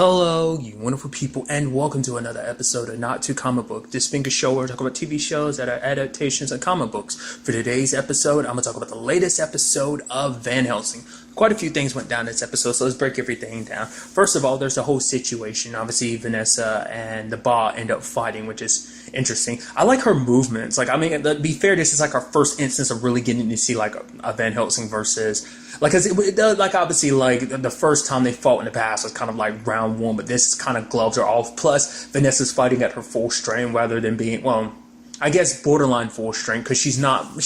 Hello, you wonderful people, and welcome to another episode of Not Too Comic Book. This being a show where I talk about TV shows that are adaptations of comic books. For today's episode, I'm going to talk about the latest episode of Van Helsing. Quite a few things went down this episode, so let's break everything down. First of all, there's the whole situation. Obviously, Vanessa and the Ba end up fighting, which is interesting. I like her movements. To be fair, this is like our first instance of really getting to see like a Van Helsing versus, cause it does, obviously, the first time they fought in the past was kind of like round one, but this kind of gloves are off. Plus, Vanessa's fighting at her full strength rather than being, well, I guess borderline full strength, because she's not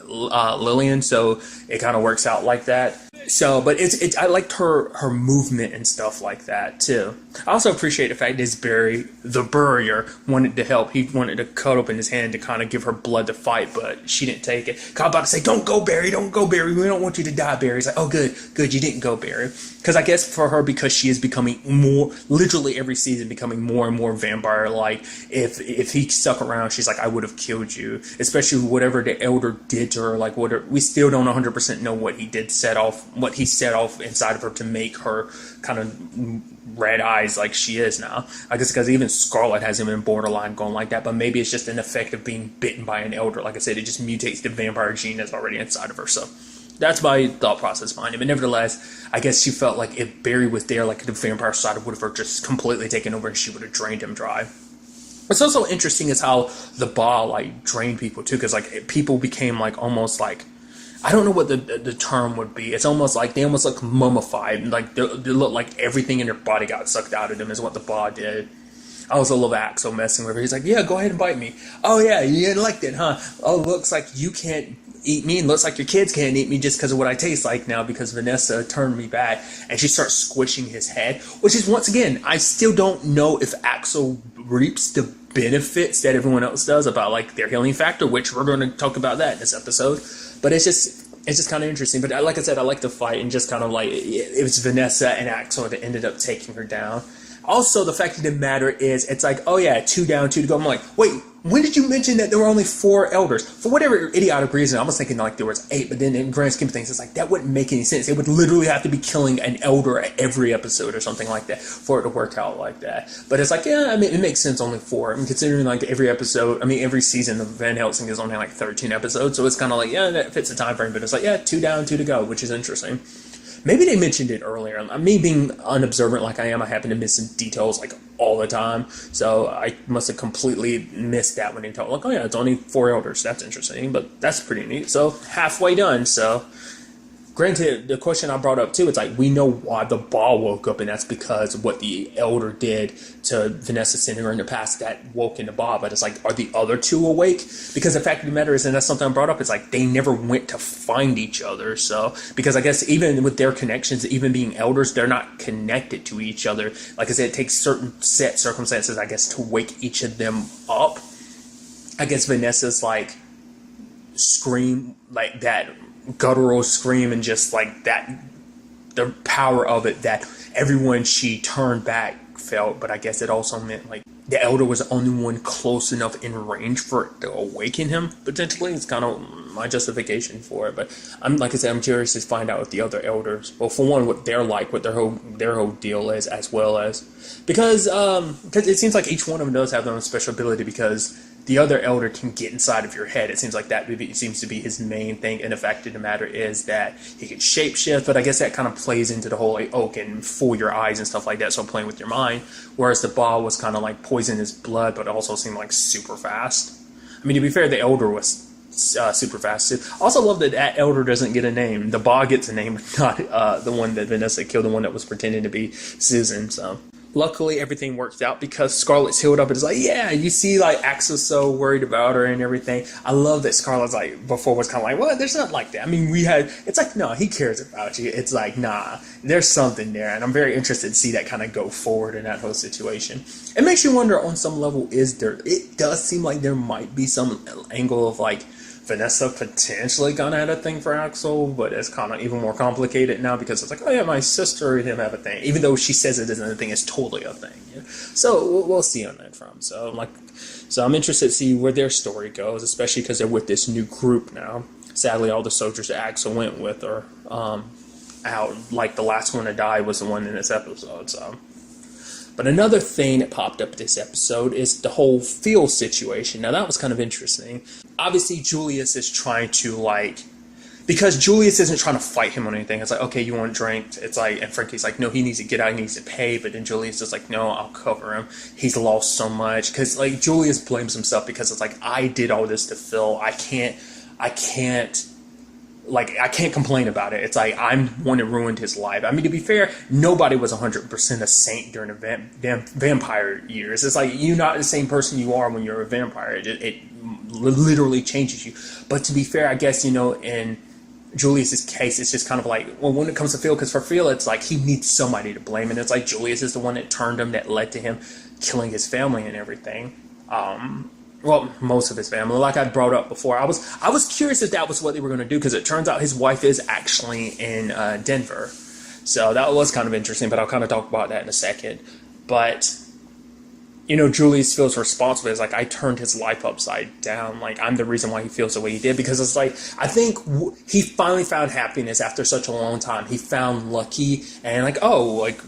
Lillian, so it kind of works out like that. So, but I liked her movement and stuff like that too. I also appreciate the fact that Barry, the Burrier, wanted to help. He wanted to cut open his hand to kind of give her blood to fight, but she didn't take it. I was about to say, "Don't go, Barry! Don't go, Barry! We don't want you to die, Barry." He's like, "Oh, good, you didn't go, Barry." Because I guess for her, because she is becoming more, literally every season, becoming more and more vampire-like. If he stuck around, she's like, "I would have killed you." Especially whatever the Elder did to her. We still don't 100% know what he set off inside of her to make her kind of red eyes like she is now. I guess because even Scarlet has him in borderline going like that, but maybe it's just an effect of being bitten by an Elder. Like I said, it just mutates the vampire gene that's already inside of her. So that's my thought process behind it. But nevertheless, I guess she felt like if Barry was there, like the vampire side would have just completely taken over and she would have drained him dry. What's also interesting is how the Ba drained people too, because people became almost I don't know what the term would be. It's almost like they almost look mummified. They look like everything in their body got sucked out of them is what the Ba did. I was a little Axel messing with her. He's like, "Yeah, go ahead and bite me." "Oh yeah, you didn't like that, huh? Oh, looks like you can't eat me, and looks like your kids can't eat me just because of what I taste like now because Vanessa turned me back." And she starts squishing his head, which is, once again, I still don't know if Axel reaps the benefits that everyone else does about their healing factor, which we're going to talk about that in this episode. But it's just kind of interesting. But like I said, I like the fight, and just kind of it was Vanessa and Axel that ended up taking her down. Also, the fact of the matter is, it's like, oh yeah, 2 down, 2 to go. I'm like, wait, when did you mention that there were only 4 elders? For whatever idiotic reason, I was thinking there was 8, but then in grand scheme of things, it's that wouldn't make any sense. It would literally have to be killing an elder at every episode or something like that for it to work out like that. But it's yeah, I mean, it makes sense only 4. I mean, considering every season of Van Helsing is only 13 episodes, so it's kind of yeah, that fits the time frame. But it's yeah, 2 down, 2 to go, which is interesting. Maybe they mentioned it earlier. Me being unobservant like I am, I happen to miss some details all the time. So I must have completely missed that when they told oh yeah, it's only 4 elders. That's interesting, but that's pretty neat. So halfway done. So granted, the question I brought up too, it's we know why the Ba woke up, and that's because of what the Elder did to Vanessa sending her in the past that woke in the Ba. But it's are the other 2 awake? Because the fact of the matter is, and that's something I brought up, it's they never went to find each other. So, because I guess even with their connections, even being elders, they're not connected to each other. Like I said, it takes certain set circumstances, I guess, to wake each of them up. I guess Vanessa's scream, that guttural scream, and just that, the power of it that everyone she turned back felt. But I guess it also meant the Elder was the only one close enough in range for it to awaken him potentially. It's kind of my justification for it. But I'm curious to find out with the other elders. Well, for one, what they're what their whole deal is, as well as because it seems like each one of them does have their own special ability, because the other elder can get inside of your head. It seems like that seems to be his main thing. And the fact of the matter is that he can shapeshift, but I guess that kind of plays into the whole can fool your eyes and stuff like that, so playing with your mind. Whereas the Ba was kind of poison his blood, but also seemed super fast. I mean, to be fair, the elder was super fast too. Also love that elder doesn't get a name. The Ba gets a name, not the one that Vanessa killed, the one that was pretending to be Susan. So luckily, everything worked out because Scarlett's healed up. And it's yeah, you see, Axel's so worried about her and everything. I love that Scarlett's before was kind of well, there's nothing like that. I mean, it's no, he cares about you. It's nah, there's something there. And I'm very interested to see that kind of go forward in that whole situation. It makes you wonder on some level, it does seem like there might be some angle of Vanessa potentially gonna have a thing for Axel, but it's kind of even more complicated now because it's oh yeah, my sister and him have a thing, even though she says it isn't a thing, it's totally a thing. Yeah? So we'll see on that front. So I'm interested to see where their story goes, especially because they're with this new group now. Sadly, all the soldiers that Axel went with are out. The last one to die was the one in this episode. So But another thing that popped up this episode is the whole Phil situation. Now that was kind of interesting. Obviously Julius is trying to because Julius isn't trying to fight him on anything. It's like, okay, you want a drink? It's like, and Frankie's like, no, he needs to get out, he needs to pay. But then Julius is like, no, I'll cover him. He's lost so much. Because Julius blames himself because it's like, I did all this to Phil. I can't complain about it. It's like, I'm the one that ruined his life. I mean, to be fair, nobody was 100% a saint during the vampire years. It's like, you're not the same person you are when you're a vampire. It literally changes you. But to be fair, I guess, in Julius's case, it's just kind of like, well, when it comes to Phil, because for Phil, it's like he needs somebody to blame. And it's like Julius is the one that turned him, that led to him killing his family and everything. Well, most of his family, like I brought up before. I was curious if that was what they were going to do, because it turns out his wife is actually in Denver. So that was kind of interesting, but I'll kind of talk about that in a second. But, Julius feels responsible. It's like, I turned his life upside down. Like, I'm the reason why he feels the way he did. Because it's like, I think he finally found happiness after such a long time. He found lucky and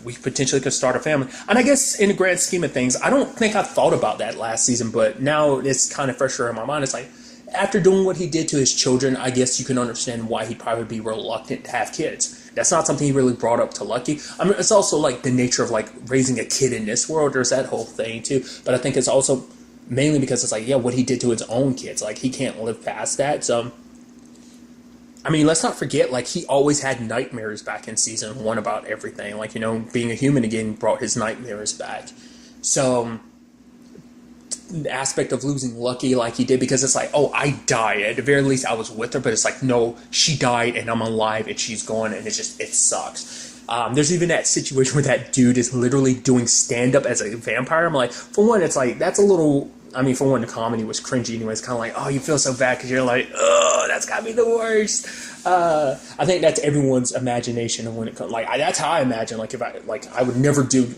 we potentially could start a family. And I guess in the grand scheme of things, I don't think I thought about that last season, but now it's kind of fresher in my mind. It's like, after doing what he did to his children, I guess you can understand why he'd probably be reluctant to have kids. That's not something he really brought up to Lucky. I mean, it's also the nature of raising a kid in this world. There's that whole thing too. But I think it's also mainly because it's what he did to his own kids. He can't live past that. So, I mean, let's not forget, he always had nightmares back in season 1 about everything. Being a human again brought his nightmares back. So, the aspect of losing Lucky he did, because it's I died. At the very least, I was with her, but it's no, she died and I'm alive and she's gone, and it sucks. There's even that situation where that dude is literally doing stand-up as a vampire. I'm for one, it's that's a little, for one, the comedy was cringy anyway. It's kind of oh, you feel so bad because you're oh, that's gotta be the worst. I think that's everyone's imagination of when it comes, that's how I imagine, if I would never do,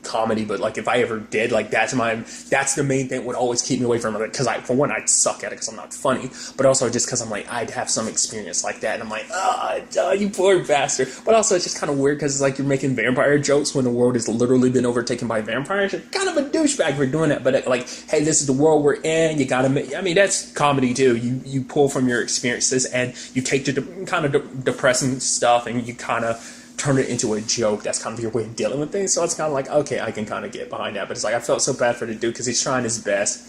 comedy, but if I ever did, that's the main thing that would always keep me away from it, because for one, I'd suck at it because I'm not funny, but also just because I'm I'd have some experience like that, and I'm oh, you poor bastard. But also it's just kind of weird because it's you're making vampire jokes when the world has literally been overtaken by vampires. You're kind of a douchebag for doing that, but hey, this is the world we're in, you gotta make, that's comedy too. You pull from your experiences and you take the kind of depressing stuff and you kind of turn it into a joke. That's kind of your way of dealing with things. So it's kind of okay, I can kind of get behind that. But it's I felt so bad for the dude because he's trying his best.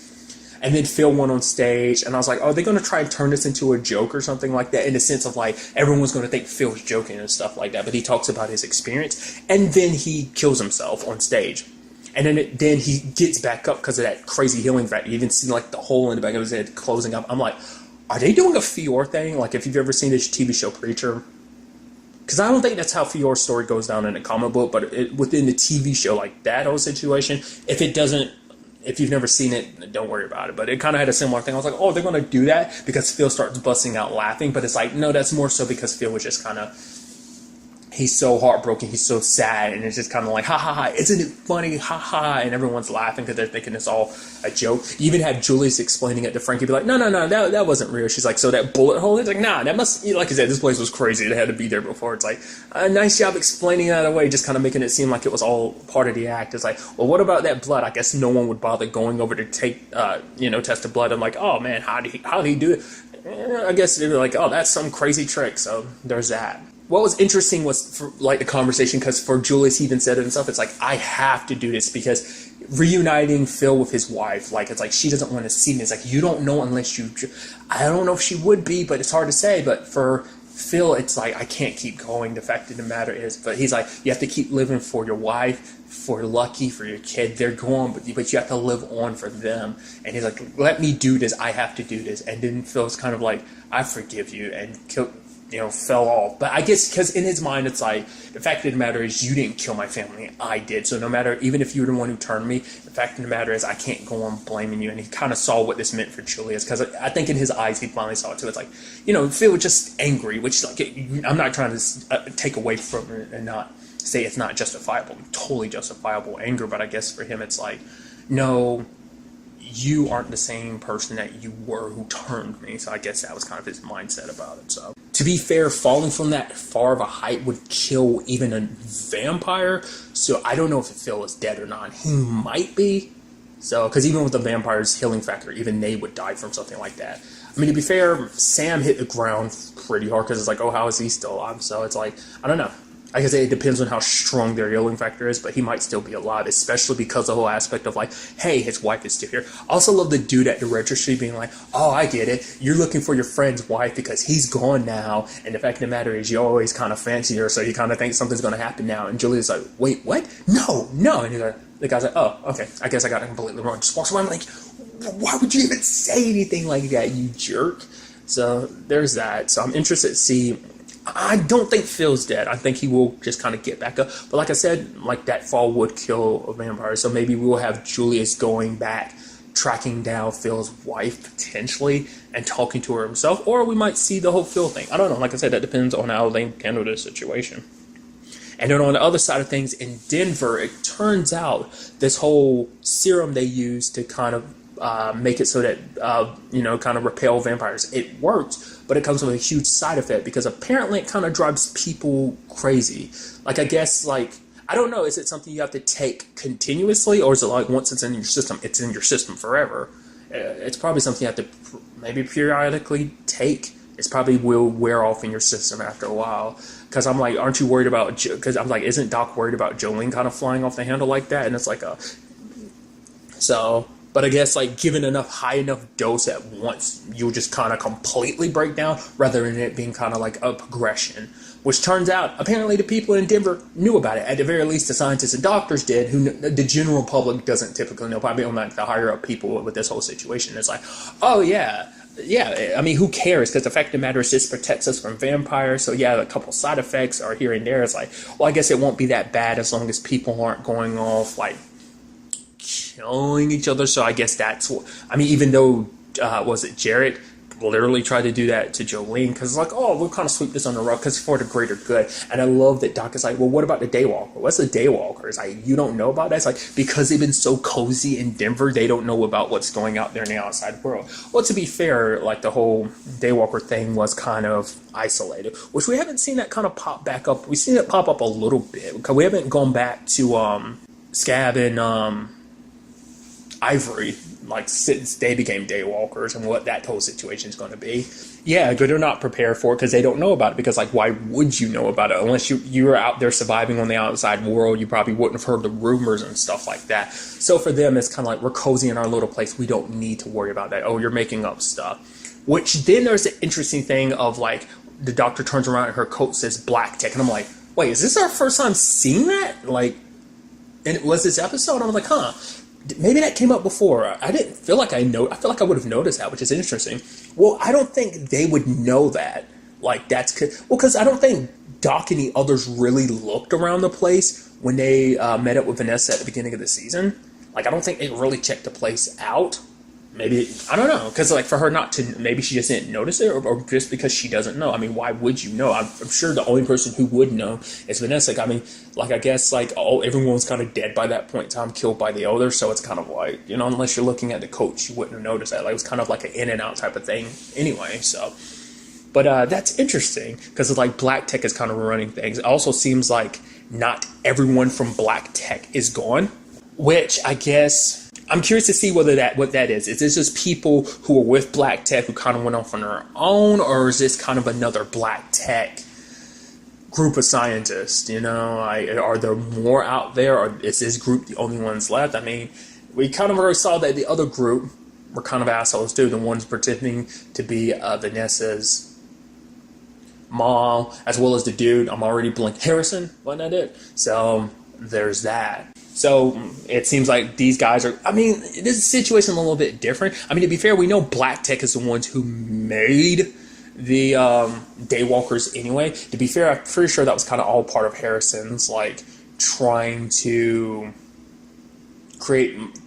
And then Phil went on stage, and I was are they going to try and turn this into a joke or something like that? In the sense of everyone's going to think Phil's joking and stuff like that. But he talks about his experience, and then he kills himself on stage. And then he gets back up because of that crazy healing factor. You even see the hole in the back of his head closing up. I'm are they doing a Fior thing? If you've ever seen this TV show Preacher. Because I don't think that's how Fior's story goes down in a comic book, but within the TV show, that whole situation, if you've never seen it, don't worry about it. But it kind of had a similar thing. I was oh, they're going to do that because Phil starts busting out laughing. But it's no, that's more so because Phil was just kind of, he's so heartbroken, he's so sad, and it's just kind of ha ha ha, isn't it funny, ha ha, and everyone's laughing because they're thinking it's all a joke. You even had Julius explaining it to Frankie, be no, that wasn't real. She's so that bullet hole, it's nah, that must, like I said, this place was crazy, it had to be there before. It's nice job explaining that away, just kind of making it seem like it was all part of the act. It's well, what about that blood? I guess no one would bother going over to take, test the blood. I'm oh man, how did he do it? I guess they were oh, that's some crazy trick, so there's that. What was interesting was for, the conversation, because for Julius, he even said it himself, it's I have to do this because reuniting Phil with his wife, it's she doesn't want to see me. It's you don't know unless you, I don't know if she would be, but it's hard to say. But for Phil, it's I can't keep going. The fact of the matter is, but he's you have to keep living for your wife, for Lucky, for your kid. They're gone, but you have to live on for them. And he's let me do this. I have to do this. And then Phil's kind of I forgive you, and fell off. But I guess because in his mind, it's the fact of the matter is you didn't kill my family, I did. So no matter, even if you were the one who turned me, the fact of the matter is I can't go on blaming you. And he kind of saw what this meant for Julius, because I think in his eyes, he finally saw it too. It's Phil was just angry, which I'm not trying to take away from it and not say it's not justifiable, totally justifiable anger. But I guess for him, it's no, you aren't the same person that you were who turned me. So I guess that was kind of his mindset about it. So to be fair, falling from that far of a height would kill even a vampire. So I don't know if Phil is dead or not. He might be. So, because even with the vampire's healing factor, even they would die from something like that. I mean, to be fair, Sam hit the ground pretty hard because it's like, oh, how is he still alive? So it's like, I don't know. I guess it depends on how strong their healing factor is, but he might still be alive, especially because the whole aspect of like, hey, his wife is still here. I also love the dude at the registry being like, oh, I get it. You're looking for your friend's wife because he's gone now. And the fact of the matter is you always kind of fancy her, so you kind of think something's going to happen now. And Julia's like, wait, what? No. And he's like, the guy's like, oh, okay. I guess I got it completely wrong. Just walks away. I'm like, why would you even say anything like that, you jerk? So there's that. So I'm interested to see. I don't think Phil's dead. I think he will just kind of get back up. But like I said, like that fall would kill a vampire. So maybe we will have Julius going back, tracking down Phil's wife potentially and talking to her himself. Or we might see the whole Phil thing. I don't know. Like I said, that depends on how they handle this situation. And then on the other side of things, in Denver, it turns out this whole serum they use to kind of make it so that, kind of repel vampires. It worked, but it comes with a huge side effect because apparently it kind of drives people crazy. Like, I guess, like, I don't know, is it something you have to take continuously, or is it like once it's in your system, it's in your system forever? It's probably something you have to maybe periodically take. It's probably will wear off in your system after a while. Because I'm like, aren't you worried about, because I'm like, isn't Doc worried about Jolene kind of flying off the handle like that? And it's like but I guess like given high enough dose at once, you'll just kind of completely break down rather than it being kind of like a progression. Which turns out, apparently the people in Denver knew about it. At the very least, the scientists and doctors did, who the general public doesn't typically know. Probably on like the higher up people with this whole situation. It's like, oh yeah, I mean, who cares? Because the fact of the matter is this protects us from vampires. So yeah, a couple side effects are here and there. It's like, well, I guess it won't be that bad as long as people aren't going off like killing each other. So I guess that's what, I mean, even though, was it Jarrett literally tried to do that to Jolene because it's like, oh, we'll kind of sweep this on the rug because for the greater good. And I love that Doc is like, well, what about the Daywalker? What's the Daywalker? It's like, you don't know about that? It's like, because they've been so cozy in Denver, they don't know about what's going out there in the outside world. Well, to be fair, like the whole Daywalker thing was kind of isolated, which we haven't seen that kind of pop back up. We've seen it pop up a little bit because we haven't gone back to Scab and Ivory, like since they became Daywalkers and what that whole situation is going to be. Yeah, they're not prepared for it because they don't know about it. Because like, why would you know about it unless you were out there surviving on the outside world? You probably wouldn't have heard the rumors and stuff like that. So for them, it's kind of like we're cozy in our little place. We don't need to worry about that. Oh, you're making up stuff. Which then there's the interesting thing of like the doctor turns around and her coat says Black Tech, and I'm like, wait, is this our first time seeing that? Like, and it was this episode. I was like, huh. Maybe that came up before. I didn't feel like I feel like I would have noticed that, which is interesting. Well, I don't think they would know that. Like, because I don't think Doc and the others really looked around the place when they met up with Vanessa at the beginning of the season. Like, I don't think they really checked the place out. Maybe, I don't know, because like for her not to, maybe she just didn't notice it, or just because she doesn't know. I mean, why would you know? I'm sure the only person who would know is Vanessa. I mean, like I guess like everyone was kind of dead by that point in time, killed by the elders, so it's kind of like, unless you're looking at the coach, you wouldn't have noticed that. Like it was kind of like an in and out type of thing anyway. So, but that's interesting because it's like Black Tech is kind of running things. It also seems like not everyone from Black Tech is gone, which I guess. I'm curious to see what that is. Is this just people who are with Black Tech who kind of went off on their own, or is this kind of another Black Tech group of scientists? Are there more out there, or is this group the only ones left? I mean, we kind of already saw that the other group were kind of assholes too. The ones pretending to be Vanessa's mom, as well as the dude. I'm already blank. Harrison, wasn't that it? So there's that. So it seems like these guys are, I mean, this situation is a little bit different. I mean, to be fair, we know Black Tech is the ones who made the Daywalkers anyway. To be fair, I'm pretty sure that was kind of all part of Harrison's, like, trying to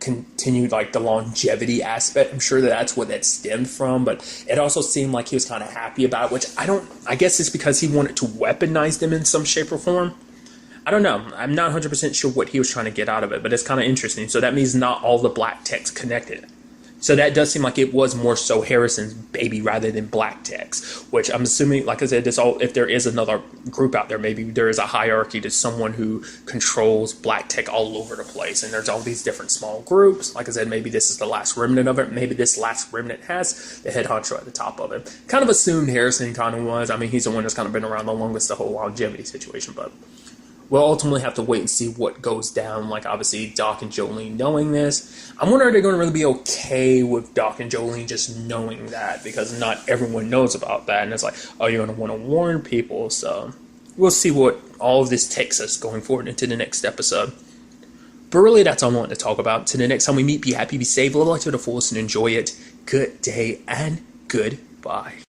continue, like, the longevity aspect. I'm sure that's what that stemmed from, but it also seemed like he was kind of happy about it, which I guess it's because he wanted to weaponize them in some shape or form. I don't know. I'm not 100% sure what he was trying to get out of it, but it's kind of interesting. So that means not all the Black Tech's connected. So that does seem like it was more so Harrison's baby rather than Black Tech's, which I'm assuming, like I said, this all, if there is another group out there, maybe there is a hierarchy to someone who controls Black Tech all over the place, and there's all these different small groups. Like I said, maybe this is the last remnant of it. Maybe this last remnant has the head honcho at the top of it. Kind of assumed Harrison kind of was. I mean, he's the one that's kind of been around the longest, the whole longevity situation, but we'll ultimately have to wait and see what goes down. Like, obviously, Doc and Jolene knowing this. I'm wondering, are they going to really be okay with Doc and Jolene just knowing that? Because not everyone knows about that. And it's like, oh, you're going to want to warn people. So we'll see what all of this takes us going forward into the next episode. But really, that's all I wanted to talk about. Till the next time we meet, be happy, be safe, live life to the fullest, and enjoy it. Good day and goodbye.